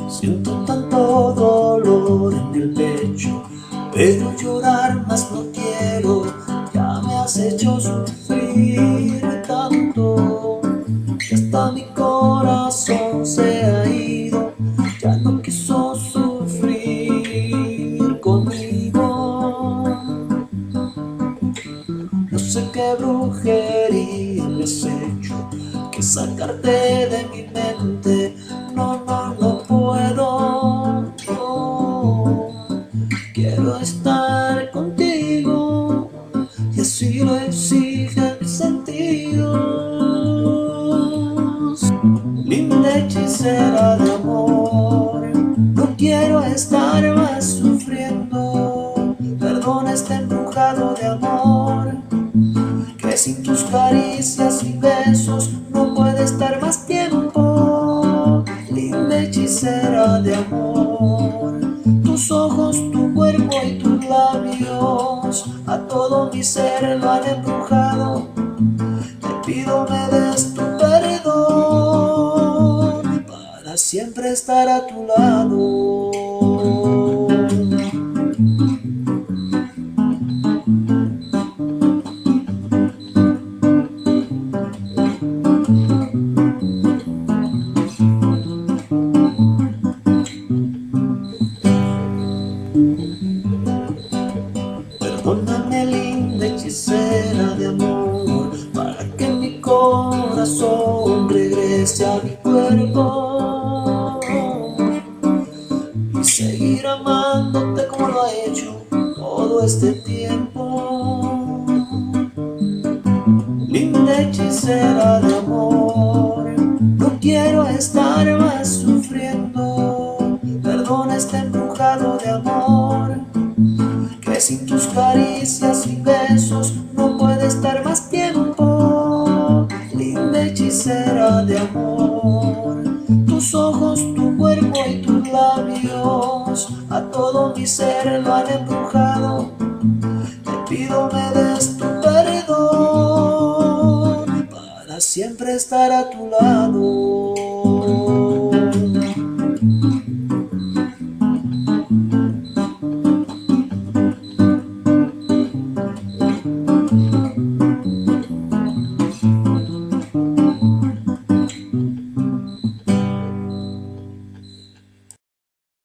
Siento tanto dolor en el pecho, pero llorar más no quiero. Ya me has hecho sufrir tanto, que hasta mi corazón se ha ido. Ya no quiso sufrir conmigo. No sé qué brujería me has hecho, que sacarte de mi mente. No, no, no puedo. No. Quiero estar contigo y así lo exigen mis sentidos. Linda hechicera de amor, no quiero estar más sufriendo. Perdona este embrujado de amor, que sin tus caricias y besos no puede estar más tiempo. Linda hechicera de amor, tus ojos, tu cuerpo y tus labios a todo mi ser lo han embrujado. Te pido me des tu perdón para siempre estar a tu lado. Perdóname, linda hechicera de amor, para que mi corazón regrese a mi cuerpo y seguir amándote como lo ha hecho todo este tiempo. Linda hechicera de amor, no quiero estar más sufriendo. Perdona este embrujado de amor, que sin tus caricias y besos no puede estar más tiempo. Linda hechicera de amor, tus ojos, tu cuerpo y tus labios a todo mi ser lo han embrujado. Te pido me des tu perdón para siempre estar a tu lado.